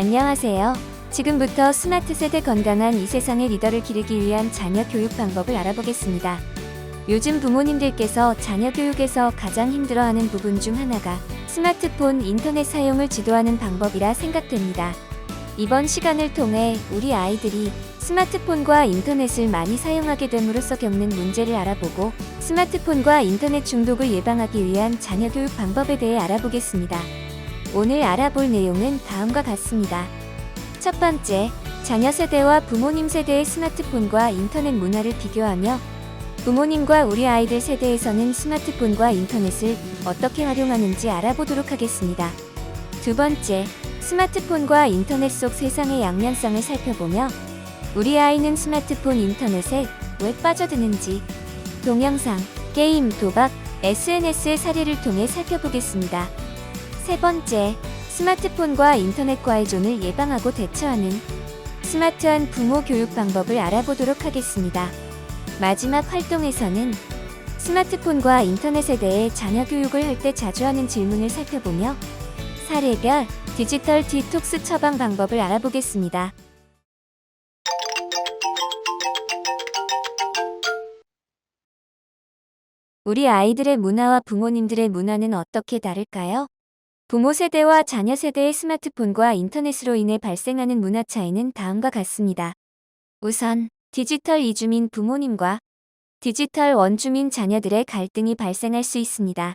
안녕하세요. 지금부터 스마트 세대 건강한 이 세상의 리더를 기르기 위한 자녀 교육 방법을 알아보겠습니다. 요즘 부모님들께서 자녀 교육에서 가장 힘들어하는 부분 중 하나가 스마트폰, 인터넷 사용을 지도하는 방법이라 생각됩니다. 이번 시간을 통해 우리 아이들이 스마트폰과 인터넷을 많이 사용하게 됨으로써 겪는 문제를 알아보고 스마트폰과 인터넷 중독을 예방하기 위한 자녀 교육 방법에 대해 알아보겠습니다. 오늘 알아볼 내용은 다음과 같습니다. 첫 번째, 자녀 세대와 부모님 세대의 스마트폰과 인터넷 문화를 비교하며 부모님과 우리 아이들 세대에서는 스마트폰과 인터넷을 어떻게 활용하는지 알아보도록 하겠습니다. 두 번째, 스마트폰과 인터넷 속 세상의 양면성을 살펴보며 우리 아이는 스마트폰, 인터넷에 왜 빠져드는지 동영상, 게임, 도박, SNS의 사례를 통해 살펴보겠습니다. 세 번째, 스마트폰과 인터넷과의 존을 예방하고 대처하는 스마트한 부모 교육 방법을 알아보도록 하겠습니다. 마지막 활동에서는 스마트폰과 인터넷에 대해 자녀 교육을 할 때 자주 하는 질문을 살펴보며 사례별 디지털 디톡스 처방 방법을 알아보겠습니다. 우리 아이들의 문화와 부모님들의 문화는 어떻게 다를까요? 부모 세대와 자녀 세대의 스마트폰과 인터넷으로 인해 발생하는 문화 차이는 다음과 같습니다. 우선, 디지털 이주민 부모님과 디지털 원주민 자녀들의 갈등이 발생할 수 있습니다.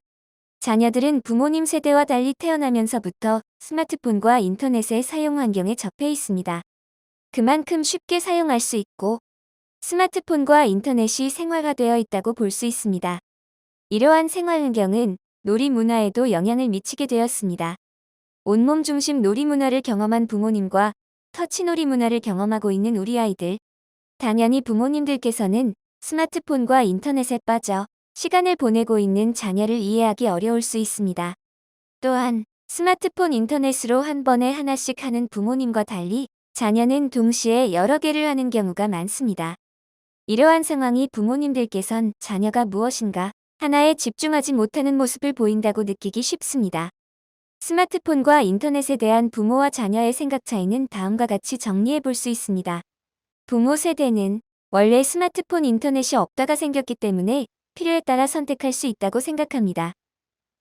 자녀들은 부모님 세대와 달리 태어나면서부터 스마트폰과 인터넷의 사용 환경에 접해 있습니다. 그만큼 쉽게 사용할 수 있고 스마트폰과 인터넷이 생활화되어 있다고 볼 수 있습니다. 이러한 생활 환경은 놀이 문화에도 영향을 미치게 되었습니다. 온몸 중심 놀이 문화를 경험한 부모님과 터치놀이 문화를 경험하고 있는 우리 아이들. 당연히 부모님들께서는 스마트폰과 인터넷에 빠져 시간을 보내고 있는 자녀를 이해하기 어려울 수 있습니다. 또한 스마트폰, 인터넷으로 한 번에 하나씩 하는 부모님과 달리 자녀는 동시에 여러 개를 하는 경우가 많습니다. 이러한 상황이 부모님들께선 자녀가 무엇인가 하나에 집중하지 못하는 모습을 보인다고 느끼기 쉽습니다. 스마트폰과 인터넷에 대한 부모와 자녀의 생각 차이는 다음과 같이 정리해 볼 수 있습니다. 부모 세대는 원래 스마트폰, 인터넷이 없다가 생겼기 때문에 필요에 따라 선택할 수 있다고 생각합니다.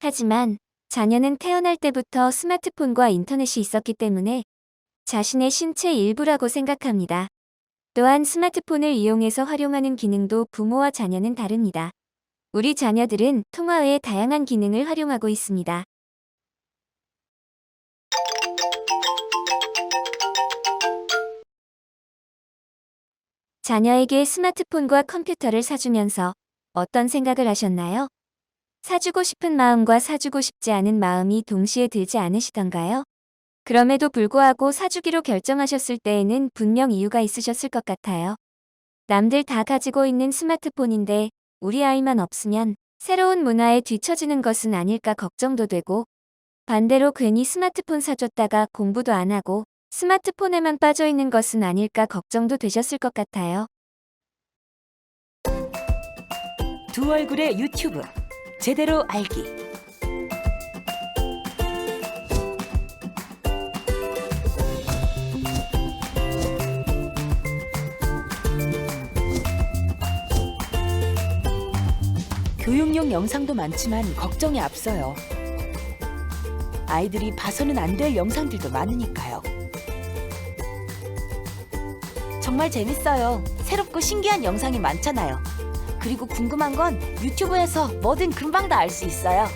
하지만 자녀는 태어날 때부터 스마트폰과 인터넷이 있었기 때문에 자신의 신체 일부라고 생각합니다. 또한 스마트폰을 이용해서 활용하는 기능도 부모와 자녀는 다릅니다. 우리 자녀들은 통화 외에 다양한 기능을 활용하고 있습니다. 자녀에게 스마트폰과 컴퓨터를 사주면서 어떤 생각을 하셨나요? 사주고 싶은 마음과 사주고 싶지 않은 마음이 동시에 들지 않으시던가요? 그럼에도 불구하고 사주기로 결정하셨을 때에는 분명 이유가 있으셨을 것 같아요. 남들 다 가지고 있는 스마트폰인데 우리 아이만 없으면 새로운 문화에 뒤처지는 것은 아닐까 걱정도 되고 반대로 괜히 스마트폰 사줬다가 공부도 안 하고 스마트폰에만 빠져 있는 것은 아닐까 걱정도 되셨을 것 같아요. 두 얼굴의 유튜브 제대로 알기. 교육용 영상도 많지만 걱정이 앞서요. 아이들이 봐서는 안 될 영상들도 많으니까요. 정말 재밌어요. 새롭고 신기한 영상이 많잖아요. 그리고 궁금한 건 유튜브에서 뭐든 금방 다 알 수 있어요.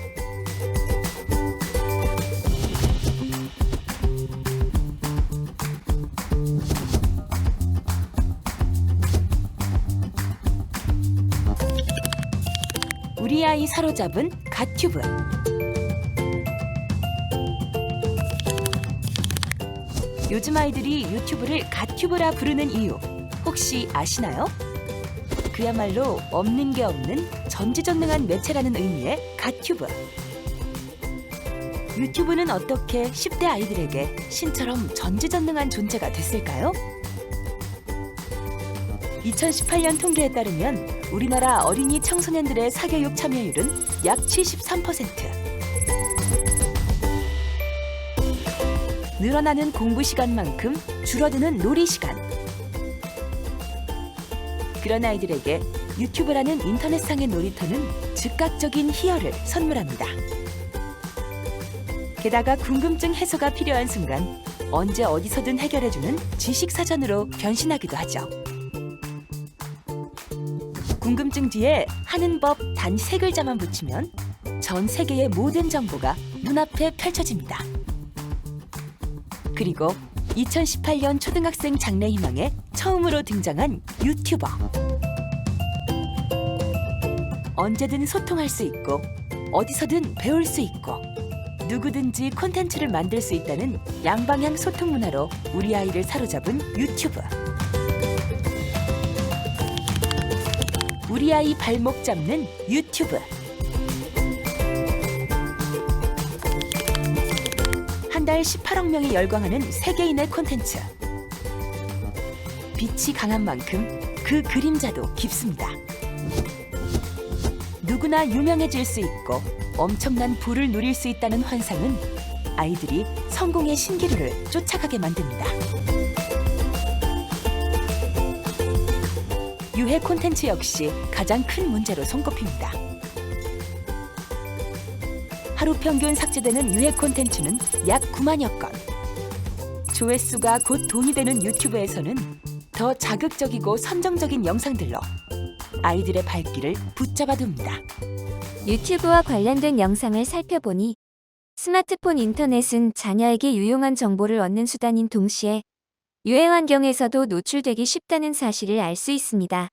우리 아이 사로잡은 갓튜브. 요즘 아이들이 유튜브를 갓튜브라 부르는 이유 혹시 아시나요? 그야말로 없는 게 없는 전지전능한 매체라는 의미의 갓튜브. 유튜브는 어떻게 10대 아이들에게 신처럼 전지전능한 존재가 됐을까요? 2018년 통계에 따르면 우리나라 어린이 청소년들의 사교육 참여율은 약 73%. 늘어나는 공부 시간만큼 줄어드는 놀이 시간. 그런 아이들에게 유튜브라는 인터넷상의 놀이터는 즉각적인 희열을 선물합니다. 게다가 궁금증 해소가 필요한 순간 언제 어디서든 해결해주는 지식사전으로 변신하기도 하죠. 궁금증 뒤에 하는 법 단 3글자만 붙이면 전 세계의 모든 정보가 눈앞에 펼쳐집니다. 그리고 2018년 초등학생 장래희망에 처음으로 등장한 유튜버. 언제든 소통할 수 있고 어디서든 배울 수 있고 누구든지 콘텐츠를 만들 수 있다는 양방향 소통 문화로 우리 아이를 사로잡은 유튜브. 우리 아이 발목 잡는 유튜브. 한 달 18억 명이 열광하는 세계인의 콘텐츠. 빛이 강한 만큼 그 그림자도 깊습니다. 누구나 유명해질 수 있고 엄청난 부를 누릴 수 있다는 환상은 아이들이 성공의 신기루를 쫓아가게 만듭니다. 유해 콘텐츠 역시 가장 큰 문제로 손꼽힙니다. 하루 평균 삭제되는 유해 콘텐츠는 약 9만여 건. 조회수가 곧 돈이 되는 유튜브에서는 더 자극적이고 선정적인 영상들로 아이들의 발길을 붙잡아둡니다. 유튜브와 관련된 영상을 살펴보니 스마트폰 인터넷은 자녀에게 유용한 정보를 얻는 수단인 동시에 유해 환경에서도 노출되기 쉽다는 사실을 알 수 있습니다.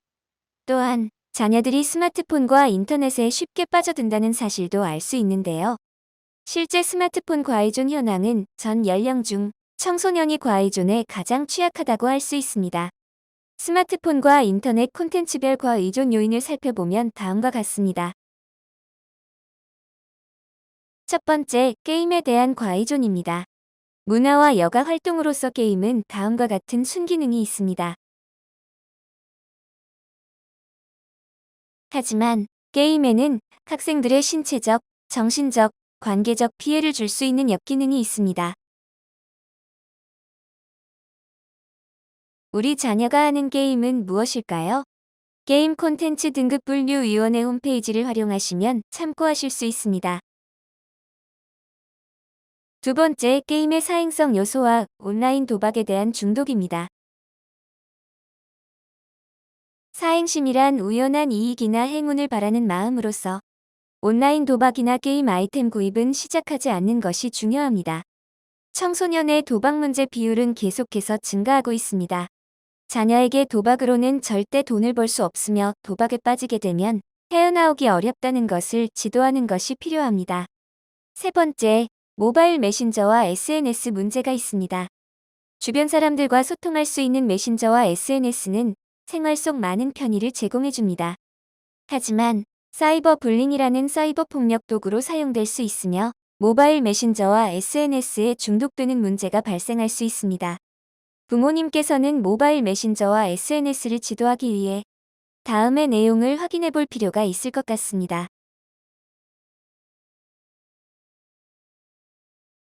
또한 자녀들이 스마트폰과 인터넷에 쉽게 빠져든다는 사실도 알 수 있는데요. 실제 스마트폰 과의존 현황은 전 연령 중 청소년이 과의존에 가장 취약하다고 할 수 있습니다. 스마트폰과 인터넷 콘텐츠별 과의존 요인을 살펴보면 다음과 같습니다. 첫 번째, 게임에 대한 과의존입니다. 문화와 여가 활동으로서 게임은 다음과 같은 순기능이 있습니다. 하지만 게임에는 학생들의 신체적, 정신적, 관계적 피해를 줄 수 있는 역기능이 있습니다. 우리 자녀가 하는 게임은 무엇일까요? 게임 콘텐츠 등급 분류위원회 홈페이지를 활용하시면 참고하실 수 있습니다. 두 번째, 게임의 사행성 요소와 온라인 도박에 대한 중독입니다. 사행심이란 우연한 이익이나 행운을 바라는 마음으로서 온라인 도박이나 게임 아이템 구입은 시작하지 않는 것이 중요합니다. 청소년의 도박 문제 비율은 계속해서 증가하고 있습니다. 자녀에게 도박으로는 절대 돈을 벌 수 없으며 도박에 빠지게 되면 헤어나오기 어렵다는 것을 지도하는 것이 필요합니다. 세 번째, 모바일 메신저와 SNS 문제가 있습니다. 주변 사람들과 소통할 수 있는 메신저와 SNS는 생활 속 많은 편의를 제공해줍니다. 하지만 사이버 불링이라는 사이버 폭력 도구로 사용될 수 있으며 모바일 메신저와 SNS에 중독되는 문제가 발생할 수 있습니다. 부모님께서는 모바일 메신저와 SNS를 지도하기 위해 다음의 내용을 확인해 볼 필요가 있을 것 같습니다.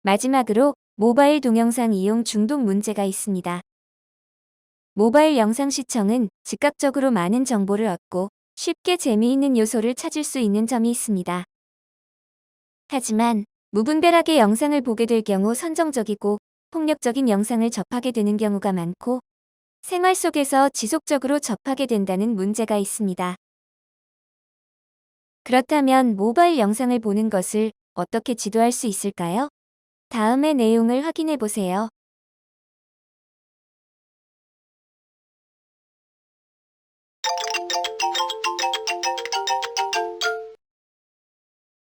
마지막으로 모바일 동영상 이용 중독 문제가 있습니다. 모바일 영상 시청은 즉각적으로 많은 정보를 얻고 쉽게 재미있는 요소를 찾을 수 있는 점이 있습니다. 하지만 무분별하게 영상을 보게 될 경우 선정적이고 폭력적인 영상을 접하게 되는 경우가 많고 생활 속에서 지속적으로 접하게 된다는 문제가 있습니다. 그렇다면 모바일 영상을 보는 것을 어떻게 지도할 수 있을까요? 다음의 내용을 확인해 보세요.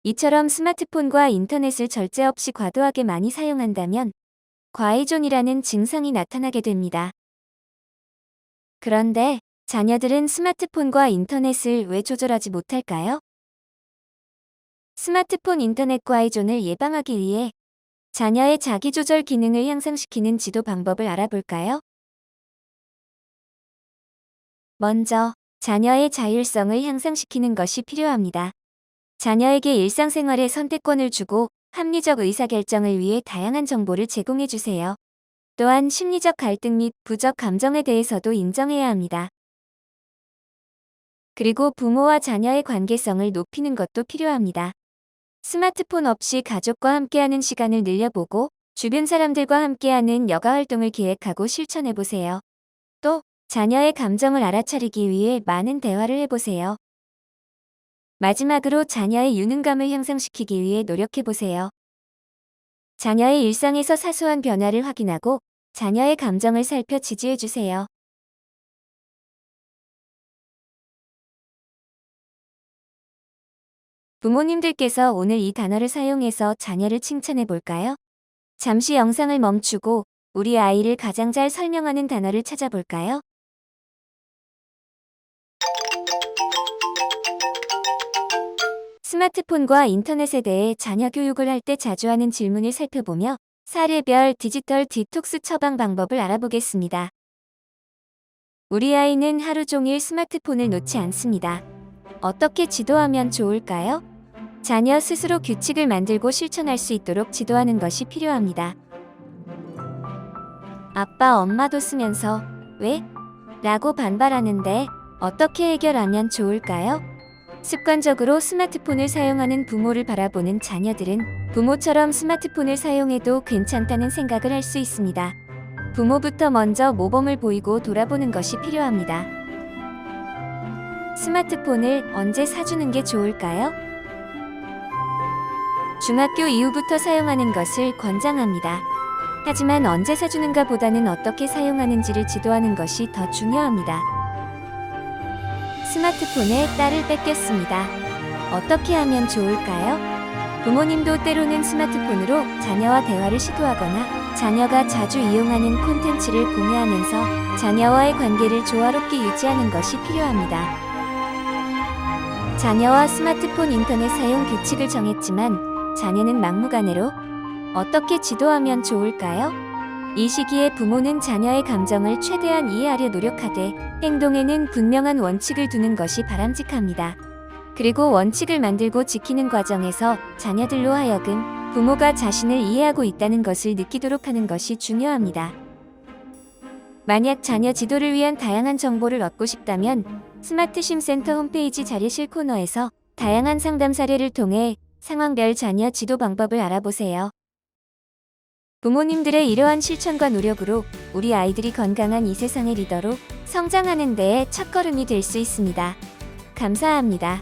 이처럼 스마트폰과 인터넷을 절제 없이 과도하게 많이 사용한다면 과의존이라는 증상이 나타나게 됩니다. 그런데 자녀들은 스마트폰과 인터넷을 왜 조절하지 못할까요? 스마트폰 인터넷 과의존을 예방하기 위해 자녀의 자기조절 기능을 향상시키는 지도 방법을 알아볼까요? 먼저 자녀의 자율성을 향상시키는 것이 필요합니다. 자녀에게 일상생활의 선택권을 주고 합리적 의사결정을 위해 다양한 정보를 제공해 주세요. 또한 심리적 갈등 및 부적 감정에 대해서도 인정해야 합니다. 그리고 부모와 자녀의 관계성을 높이는 것도 필요합니다. 스마트폰 없이 가족과 함께하는 시간을 늘려보고 주변 사람들과 함께하는 여가 활동을 계획하고 실천해보세요. 또 자녀의 감정을 알아차리기 위해 많은 대화를 해보세요. 마지막으로 자녀의 유능감을 향상시키기 위해 노력해보세요. 자녀의 일상에서 사소한 변화를 확인하고 자녀의 감정을 살펴 지지해주세요. 부모님들께서 오늘 이 단어를 사용해서 자녀를 칭찬해 볼까요? 잠시 영상을 멈추고 우리 아이를 가장 잘 설명하는 단어를 찾아볼까요? 스마트폰과 인터넷에 대해 자녀 교육을 할 때 자주 하는 질문을 살펴보며 사례별 디지털 디톡스 처방 방법을 알아보겠습니다. 우리 아이는 하루 종일 스마트폰을 놓지 않습니다. 어떻게 지도하면 좋을까요? 자녀 스스로 규칙을 만들고 실천할 수 있도록 지도하는 것이 필요합니다. 아빠, 엄마도 쓰면서 왜? 라고 반발하는데 어떻게 해결하면 좋을까요? 습관적으로 스마트폰을 사용하는 부모를 바라보는 자녀들은 부모처럼 스마트폰을 사용해도 괜찮다는 생각을 할 수 있습니다. 부모부터 먼저 모범을 보이고 돌아보는 것이 필요합니다. 스마트폰을 언제 사주는 게 좋을까요? 중학교 이후부터 사용하는 것을 권장합니다. 하지만 언제 사주는가 보다는 어떻게 사용하는지를 지도하는 것이 더 중요합니다. 스마트폰에 딸을 뺏겼습니다. 어떻게 하면 좋을까요? 부모님도 때로는 스마트폰으로 자녀와 대화를 시도하거나 자녀가 자주 이용하는 콘텐츠를 공유하면서 자녀와의 관계를 조화롭게 유지하는 것이 필요합니다. 자녀와 스마트폰 인터넷 사용 규칙을 정했지만 자녀는 막무가내로 어떻게 지도하면 좋을까요? 이 시기에 부모는 자녀의 감정을 최대한 이해하려 노력하되 행동에는 분명한 원칙을 두는 것이 바람직합니다. 그리고 원칙을 만들고 지키는 과정에서 자녀들로 하여금 부모가 자신을 이해하고 있다는 것을 느끼도록 하는 것이 중요합니다. 만약 자녀 지도를 위한 다양한 정보를 얻고 싶다면 스마트심센터 홈페이지 자료실 코너에서 다양한 상담 사례를 통해 상황별 자녀 지도 방법을 알아보세요. 부모님들의 이러한 실천과 노력으로 우리 아이들이 건강한 이 세상의 리더로 성장하는 데에 첫걸음이 될 수 있습니다. 감사합니다.